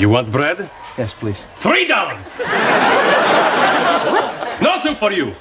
You want bread? Yes, please. $3! What? No soup for you!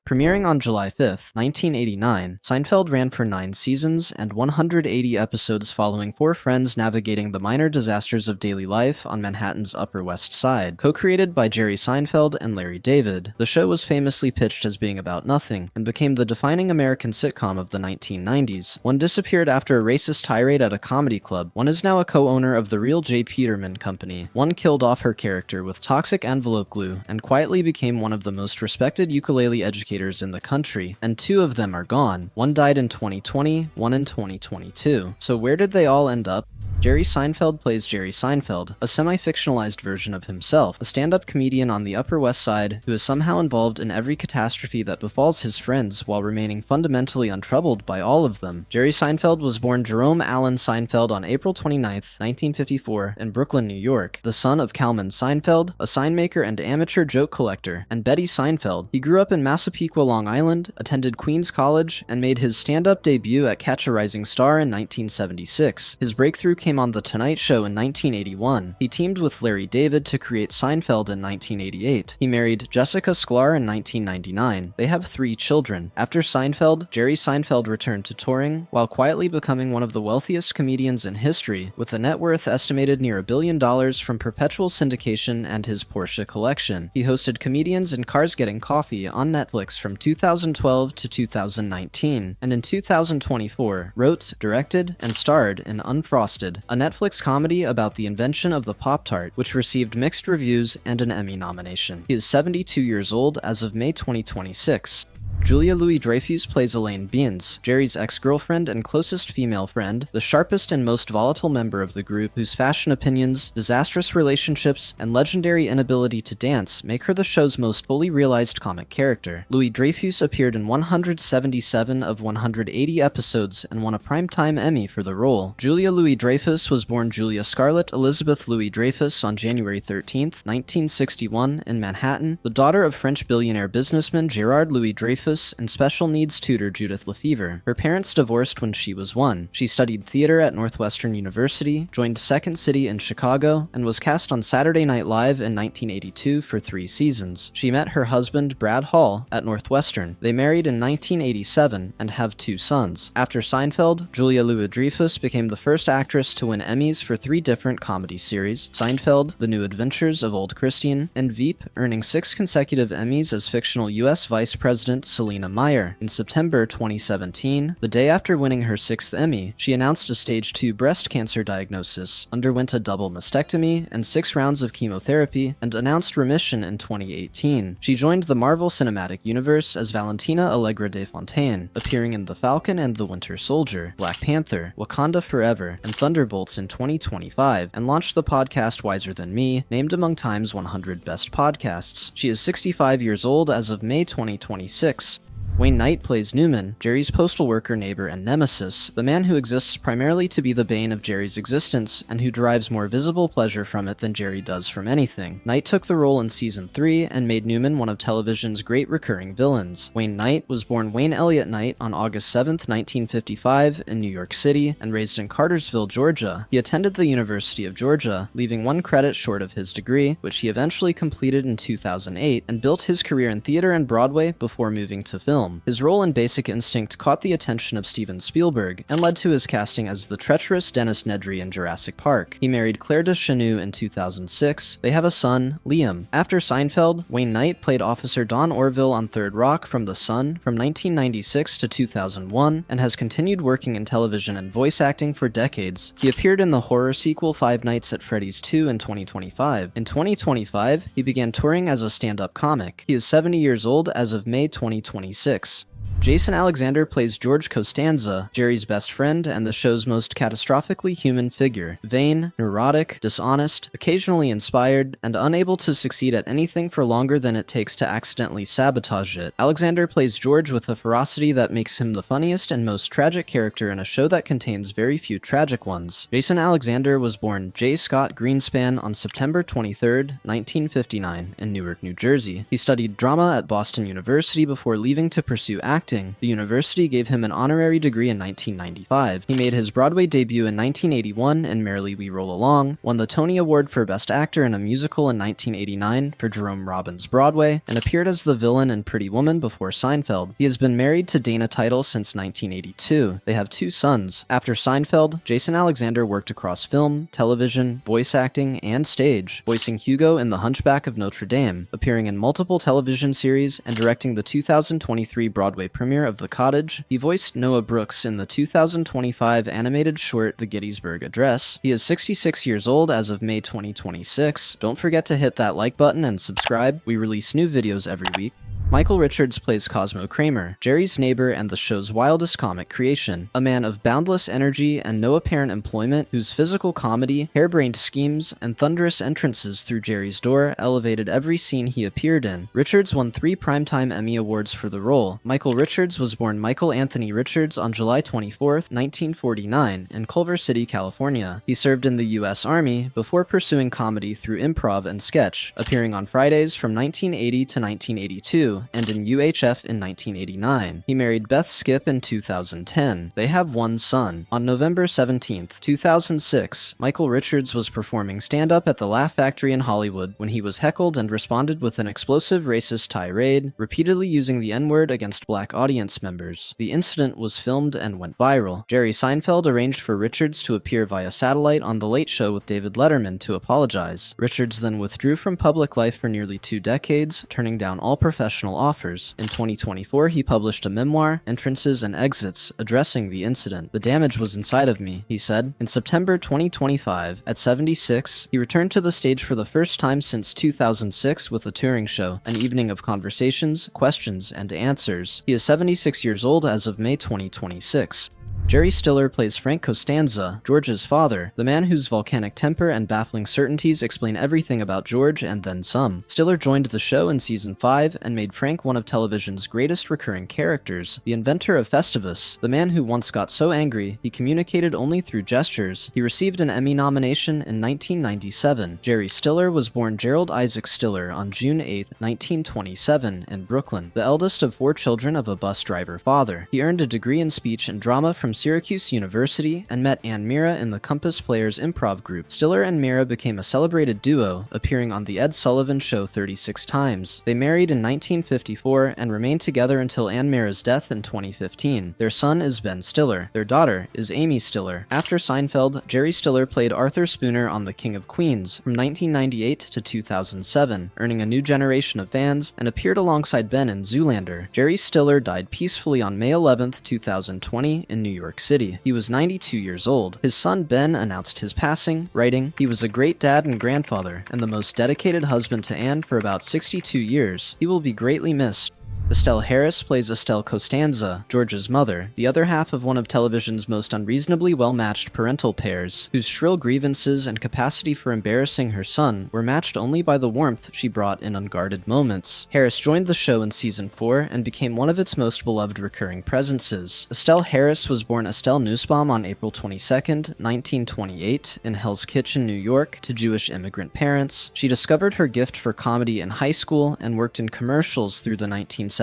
Premiering on July 5th, 1989, Seinfeld ran for 9 seasons and 180 episodes following 4 friends navigating the minor disasters of daily life on Manhattan's Upper West Side. Co-created by Jerry Seinfeld and Larry David, the show was famously pitched as being about nothing and became the defining American sitcom of the 1990s. One disappeared after a racist tirade at a comedy club. One is now a co-owner of the real J. Peterman company. One killed off her character with toxic envelope glue and quietly became one of the most respected ukulele educators in the country, and 2 of them are gone. One died in 2020, one in 2022. So where did they all end up? Jerry Seinfeld plays Jerry Seinfeld, a semi-fictionalized version of himself, a stand-up comedian on the Upper West Side who is somehow involved in every catastrophe that befalls his friends while remaining fundamentally untroubled by all of them. Jerry Seinfeld was born Jerome Allen Seinfeld on April 29, 1954, in Brooklyn, New York, the son of Kalman Seinfeld, a sign maker and amateur joke collector, and Betty Seinfeld. He grew up in Massapequa, Long Island, attended Queens College, and made his stand-up debut at Catch a Rising Star in 1976. His breakthrough came on The Tonight Show in 1981. He teamed with Larry David to create Seinfeld in 1988. He married Jessica Sklar in 1999. They have 3 children. After Seinfeld, Jerry Seinfeld returned to touring, while quietly becoming one of the wealthiest comedians in history, with a net worth estimated near $1 billion from perpetual syndication and his Porsche collection. He hosted Comedians in Cars Getting Coffee on Netflix from 2012 to 2019, and in 2024, wrote, directed, and starred in Unfrosted, a Netflix comedy about the invention of the Pop-Tart, which received mixed reviews and an Emmy nomination. He is 72 years old as of May 2026. Julia Louis-Dreyfus plays Elaine Beans, Jerry's ex-girlfriend and closest female friend, the sharpest and most volatile member of the group whose fashion opinions, disastrous relationships, and legendary inability to dance make her the show's most fully realized comic character. Louis-Dreyfus appeared in 177 of 180 episodes and won a Primetime Emmy for the role. Julia Louis-Dreyfus was born Julia Scarlett Elizabeth Louis-Dreyfus on January 13, 1961, in Manhattan, the daughter of French billionaire businessman Gerard Louis-Dreyfus and special needs tutor Judith Lefevre. Her parents divorced when she was 1. She studied theater at Northwestern University, joined Second City in Chicago, and was cast on Saturday Night Live in 1982 for 3 seasons. She met her husband, Brad Hall, at Northwestern. They married in 1987 and have 2 sons. After Seinfeld, Julia Louis-Dreyfus became the first actress to win Emmys for 3 different comedy series: Seinfeld, The New Adventures of Old Christian, and Veep, earning 6 consecutive Emmys as fictional U.S. Vice President Selena Meyer. In September 2017, the day after winning her 6th Emmy, she announced a stage 2 breast cancer diagnosis, underwent a double mastectomy and 6 rounds of chemotherapy, and announced remission in 2018. She joined the Marvel Cinematic Universe as Valentina Allegra de Fontaine, appearing in The Falcon and the Winter Soldier, Black Panther, Wakanda Forever, and Thunderbolts in 2025, and launched the podcast Wiser Than Me, named among Time's 100 Best Podcasts. She is 65 years old as of May 2026. Wayne Knight plays Newman, Jerry's postal worker neighbor and nemesis, the man who exists primarily to be the bane of Jerry's existence, and who derives more visible pleasure from it than Jerry does from anything. Knight took the role in Season 3 and made Newman one of television's great recurring villains. Wayne Knight was born Wayne Elliott Knight on August 7, 1955, in New York City, and raised in Cartersville, Georgia. He attended the University of Georgia, leaving 1 credit short of his degree, which he eventually completed in 2008, and built his career in theater and Broadway before moving to film. His role in Basic Instinct caught the attention of Steven Spielberg and led to his casting as the treacherous Dennis Nedry in Jurassic Park. He married Claire Deschanel in 2006. They have a son, Liam. After Seinfeld, Wayne Knight played Officer Don Orville on Third Rock from The Sun from 1996 to 2001 and has continued working in television and voice acting for decades. He appeared in the horror sequel Five Nights at Freddy's 2 in 2025. In 2025, he began touring as a stand-up comic. He is 70 years old as of May 2026. Jason Alexander plays George Costanza, Jerry's best friend and the show's most catastrophically human figure. Vain, neurotic, dishonest, occasionally inspired, and unable to succeed at anything for longer than it takes to accidentally sabotage it. Alexander plays George with a ferocity that makes him the funniest and most tragic character in a show that contains very few tragic ones. Jason Alexander was born J. Scott Greenspan on September 23, 1959, in Newark, New Jersey. He studied drama at Boston University before leaving to pursue acting acting. The university gave him an honorary degree in 1995. He made his Broadway debut in 1981 in Merrily We Roll Along, won the Tony Award for Best Actor in a Musical in 1989 for Jerome Robbins' Broadway, and appeared as the villain in Pretty Woman before Seinfeld. He has been married to Dana Title since 1982. They have 2 sons. After Seinfeld, Jason Alexander worked across film, television, voice acting, and stage, voicing Hugo in The Hunchback of Notre Dame, appearing in multiple television series, and directing the 2023 Broadway premiere of The Cottage. He voiced Noah Brooks in the 2025 animated short The Gettysburg Address. He is 66 years old as of May 2026. Don't forget to hit that like button and subscribe. We release new videos every week. Michael Richards plays Cosmo Kramer, Jerry's neighbor and the show's wildest comic creation, a man of boundless energy and no apparent employment whose physical comedy, harebrained schemes, and thunderous entrances through Jerry's door elevated every scene he appeared in. Richards won 3 Primetime Emmy Awards for the role. Michael Richards was born Michael Anthony Richards on July 24, 1949, in Culver City, California. He served in the U.S. Army before pursuing comedy through improv and sketch, appearing on Fridays from 1980 to 1982, and in UHF in 1989. He married Beth Skip in 2010. They have 1 son. On November 17, 2006, Michael Richards was performing stand-up at the Laugh Factory in Hollywood when he was heckled and responded with an explosive racist tirade, repeatedly using the N-word against black audience members. The incident was filmed and went viral. Jerry Seinfeld arranged for Richards to appear via satellite on The Late Show with David Letterman to apologize. Richards then withdrew from public life for nearly 2 decades, turning down all professional offers. In 2024, he published a memoir, Entrances and Exits, addressing the incident. "The damage was inside of me," he said. In September 2025, at 76, he returned to the stage for the first time since 2006 with a touring show, An Evening of Conversations, Questions, and Answers. He is 76 years old as of May 2026. Jerry Stiller plays Frank Costanza, George's father, the man whose volcanic temper and baffling certainties explain everything about George and then some. Stiller joined the show in season 5 and made Frank one of television's greatest recurring characters, the inventor of Festivus, the man who once got so angry he communicated only through gestures. He received an Emmy nomination in 1997. Jerry Stiller was born Gerald Isaac Stiller on June 8, 1927, in Brooklyn, the eldest of 4 children of a bus driver father. He earned a degree in speech and drama from Syracuse University and met Ann Mira in the Compass Players improv group. Stiller and Mira became a celebrated duo, appearing on The Ed Sullivan Show 36 times. They married in 1954 and remained together until Ann Mira's death in 2015. Their son is Ben Stiller. Their daughter is Amy Stiller. After Seinfeld, Jerry Stiller played Arthur Spooner on The King of Queens from 1998 to 2007, earning a new generation of fans, and appeared alongside Ben in Zoolander. Jerry Stiller died peacefully on May 11, 2020 in New York City. He was 92 years old. His son Ben announced his passing, writing, "He was a great dad and grandfather, and the most dedicated husband to Anne for about 62 years. He will be greatly missed." Estelle Harris plays Estelle Costanza, George's mother, the other half of one of television's most unreasonably well-matched parental pairs, whose shrill grievances and capacity for embarrassing her son were matched only by the warmth she brought in unguarded moments. Harris joined the show in season 4 and became one of its most beloved recurring presences. Estelle Harris was born Estelle Nussbaum on April 22, 1928, in Hell's Kitchen, New York, to Jewish immigrant parents. She discovered her gift for comedy in high school and worked in commercials through the 1970s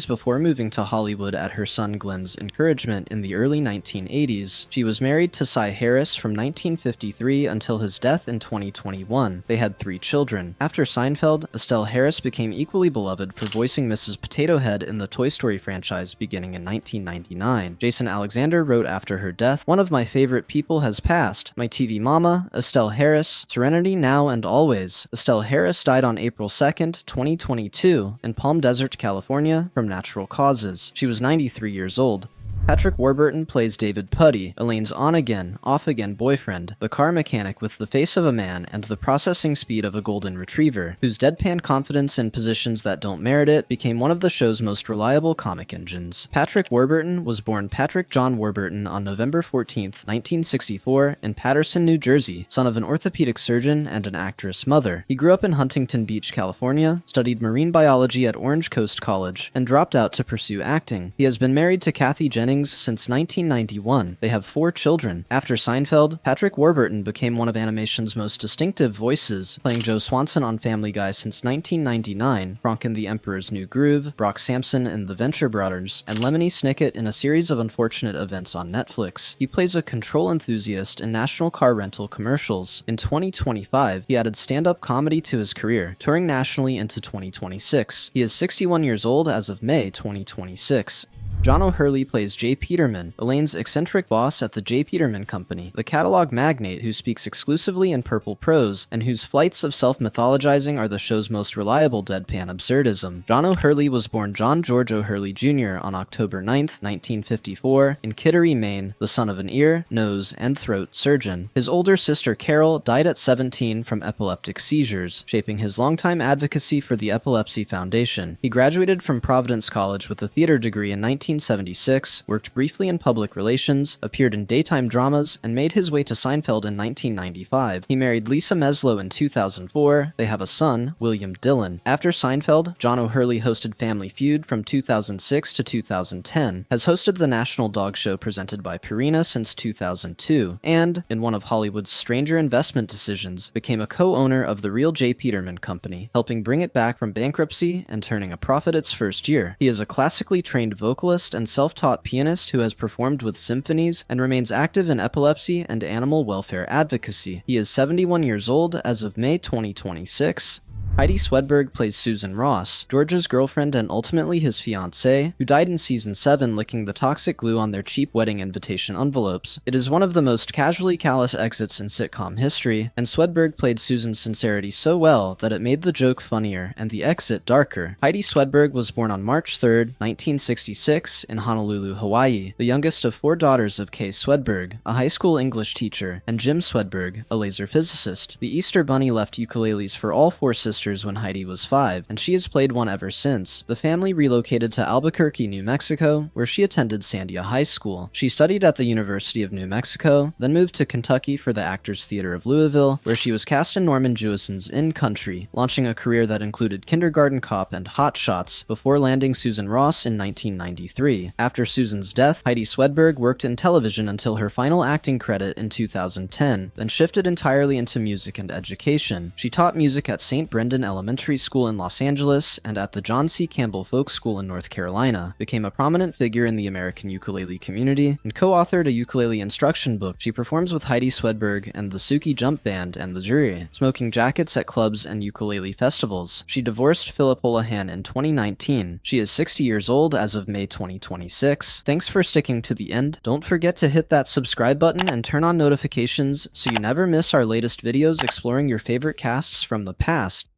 before moving to Hollywood at her son Glenn's encouragement in the early 1980s. She was married to Cy Harris from 1953 until his death in 2021. They had 3 children. After Seinfeld, Estelle Harris became equally beloved for voicing Mrs. Potato Head in the Toy Story franchise beginning in 1999. Jason Alexander wrote after her death, "One of my favorite people has passed. My TV mama, Estelle Harris, serenity now and always." Estelle Harris died on April 2, 2022, in Palm Desert, California, from natural causes. She was 93 years old. Patrick Warburton plays David Puddy, Elaine's on-again, off-again boyfriend, the car mechanic with the face of a man and the processing speed of a golden retriever, whose deadpan confidence in positions that don't merit it became one of the show's most reliable comic engines. Patrick Warburton was born Patrick John Warburton on November 14, 1964, in Paterson, New Jersey, son of an orthopedic surgeon and an actress mother. He grew up in Huntington Beach, California, studied marine biology at Orange Coast College, and dropped out to pursue acting. He has been married to Kathy Jennings beginnings since 1991. They have 4 children. After Seinfeld, Patrick Warburton became one of animation's most distinctive voices, playing Joe Swanson on Family Guy since 1999, Kronk in The Emperor's New Groove, Brock Sampson in The Venture Brothers, and Lemony Snicket in a series of unfortunate events on Netflix. He plays a control enthusiast in national car rental commercials. In 2025, he added stand-up comedy to his career, touring nationally into 2026. He is 61 years old as of May 2026. John O'Hurley plays J. Peterman, Elaine's eccentric boss at the J. Peterman Company, the catalog magnate who speaks exclusively in purple prose, and whose flights of self-mythologizing are the show's most reliable deadpan absurdism. John O'Hurley was born John George O'Hurley Jr. on October 9, 1954, in Kittery, Maine, the son of an ear, nose, and throat surgeon. His older sister Carol died at 17 from epileptic seizures, shaping his longtime advocacy for the Epilepsy Foundation. He graduated from Providence College with a theater degree in 1976, worked briefly in public relations, appeared in daytime dramas, and made his way to Seinfeld in 1995. He married Lisa Meslow in 2004. They have a son, William Dillon. After Seinfeld, John O'Hurley hosted Family Feud from 2006 to 2010, has hosted the national dog show presented by Purina since 2002, and, in one of Hollywood's stranger investment decisions, became a co-owner of the Real J. Peterman Company, helping bring it back from bankruptcy and turning a profit its first year. He is a classically trained vocalist and self-taught pianist who has performed with symphonies and remains active in epilepsy and animal welfare advocacy. He is 71 years old as of May 2026. Heidi Swedberg plays Susan Ross, George's girlfriend and ultimately his fiancée, who died in season 7 licking the toxic glue on their cheap wedding invitation envelopes. It is one of the most casually callous exits in sitcom history, and Swedberg played Susan's sincerity so well that it made the joke funnier and the exit darker. Heidi Swedberg was born on March 3, 1966, in Honolulu, Hawaii, the youngest of 4 daughters of Kay Swedberg, a high school English teacher, and Jim Swedberg, a laser physicist. The Easter Bunny left ukuleles for all 4 sisters when Heidi was 5, and she has played one ever since. The family relocated to Albuquerque, New Mexico, where she attended Sandia High School. She studied at the University of New Mexico, then moved to Kentucky for the Actors Theater of Louisville, where she was cast in Norman Jewison's In Country, launching a career that included Kindergarten Cop and Hot Shots, before landing Susan Ross in 1993. After Susan's death, Heidi Swedberg worked in television until her final acting credit in 2010, then shifted entirely into music and education. She taught music at St. Brendan Elementary School in Los Angeles and at the John C. Campbell Folk School in North Carolina, became a prominent figure in the American ukulele community, and co-authored a ukulele instruction book. She performs with Heidi Swedberg and the Suki Jump Band and the jury, smoking jackets at clubs and ukulele festivals. She divorced Philip Houlihan in 2019. She is 60 years old as of May 2026. Thanks for sticking to the end. Don't forget to hit that subscribe button and turn on notifications so you never miss our latest videos exploring your favorite casts from the past.